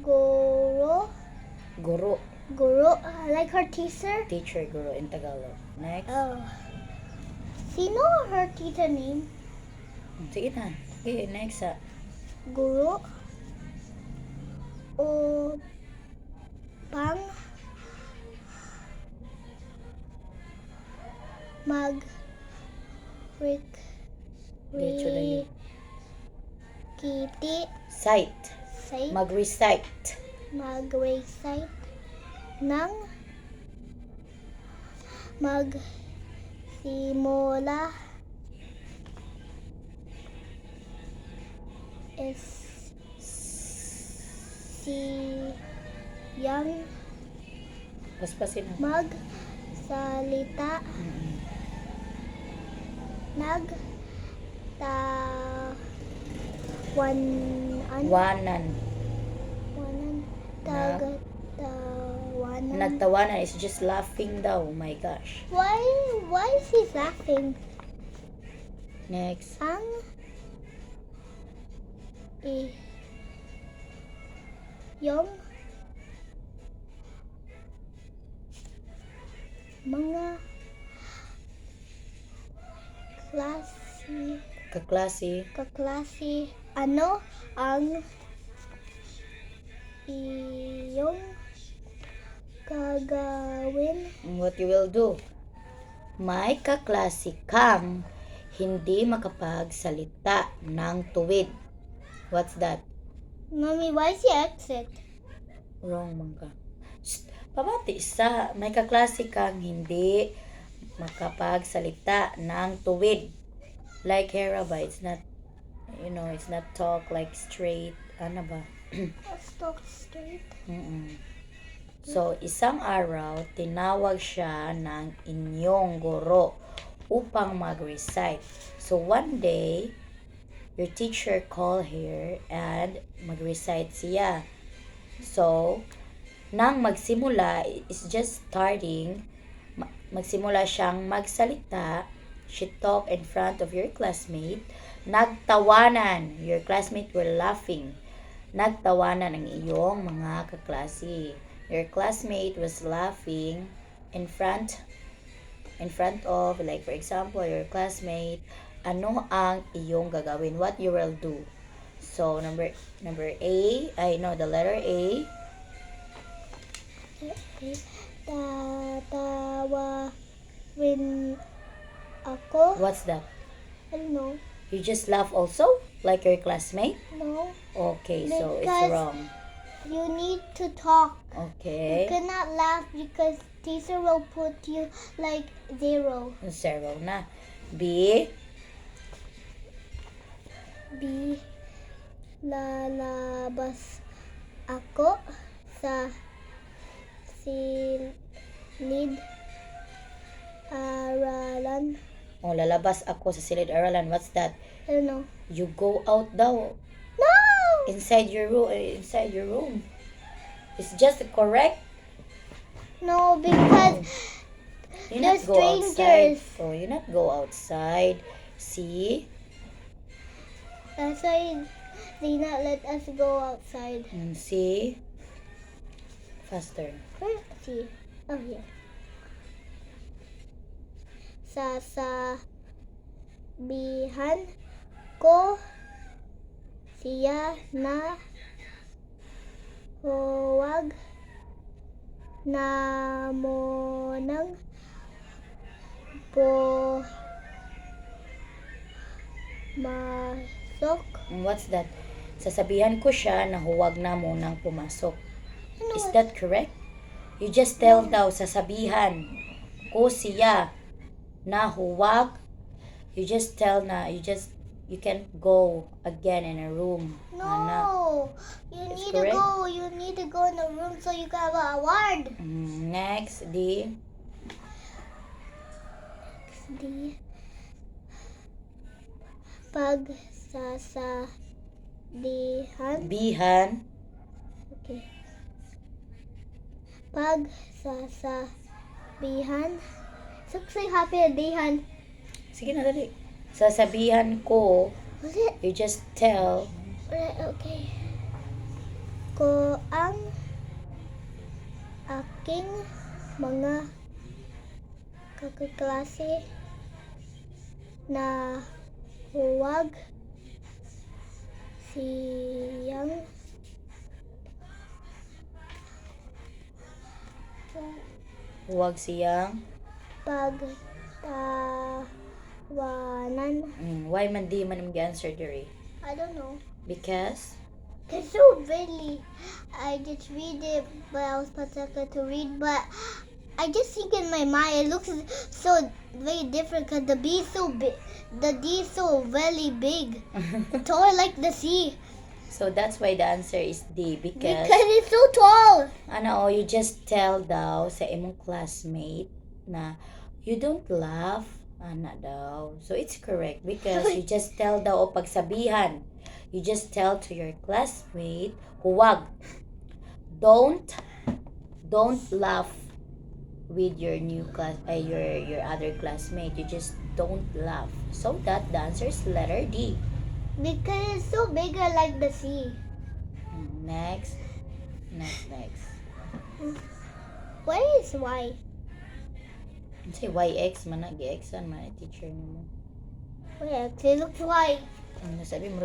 Guro. Guro. Guro. Like her teacher? Teacher, guro in Tagalog. Next. Oh. Sino her teacher name? Sige na. Okay, next. Guro. Upang Diretso na yun. Kiti. Cite. Say. Mag-recite. Mag-recite ng magsimula siyang Paspasin na. magsalita Wanan. Nagtawanan. Nagtawanan is just laughing daw. Oh my gosh. Why is he laughing? Next. Ang yung mga kaklase, ano ang iyong gagawin? What you will do? May kaklase kang hindi makapagsalita ng tuwid. What's that? Mommy, why is he exit? Wrong man ka. Pabati sa may kaklase kang hindi makapagsalita ng tuwid. Like Hera ba? It's not, it's not talk like straight. Ano ba? Let's talk straight. So, isang araw, tinawag siya ng inyong guro upang mag-recite. So, one day, your teacher called her and mag-recite siya. So, nang magsimula, is just starting, magsimula siyang magsalita, she talked in front of your classmate, nagtawanan, your classmate were laughing, nagtawanan ang iyong mga kaklase. Your classmate was laughing in front of, like for example, your classmate, ano ang iyong gagawin? What you will do? So, number A, the letter A. Tatawawin ako. What's that? I don't know. You just laugh also? Like your classmate? No. Okay, so it's Because wrong. You need to talk. Okay. You cannot laugh because teacher will put you like 0. Zero na. B. Lalabas ako sa silid-aralan. Oh, lalabas ako sa silid-aralan. What's that? I don't know. You go out daw. No! Inside your room. It's just correct. No, because You they're not go outside. strangers. Oh, you not go outside. See? That's why they not let us go outside. See? Faster. Where? See? Oh, here. Sasabihan ko siya na huwag na munang pumasok. What's that? Sasabihan ko siya na huwag na munang pumasok. Is that correct? You just tell daw, sasabihan ko siya na huwag. You just tell na, you can't go again in a room. No, you It's need correct. to go. You need to go in the room so you can have an award. Next, D. D. Pagsasabihan. Bihan. Okay. Pagsasabihan. So say happy dihan. Sige na, dali. Sasabihan ko, Was it? you just tell, Right, okay. ko ang aking mga kaklase na huwag siyang Huwag siyang pagtawanan. why man di man imong answer diri? I don't know. Because It's so really. I just read it, but I was expecting to read, but I just think in my mind it looks so very different because the B is so big, the D is so really big, taller like the C. so that's why the answer is D because Because it's so tall. ano, you just tell daw sa imong classmate na you don't laugh, ana daw. So it's correct because you just tell daw o pagsabihan. You just tell to your classmate, huwag. Don't laugh with your new class, your other classmate. You just don't laugh. So that the answer is letter D. Because it's so bigger like the C. Next. Where is Y? Say YX man na, GX man teacher nimo. Where? It looks Y. Ano sabi mo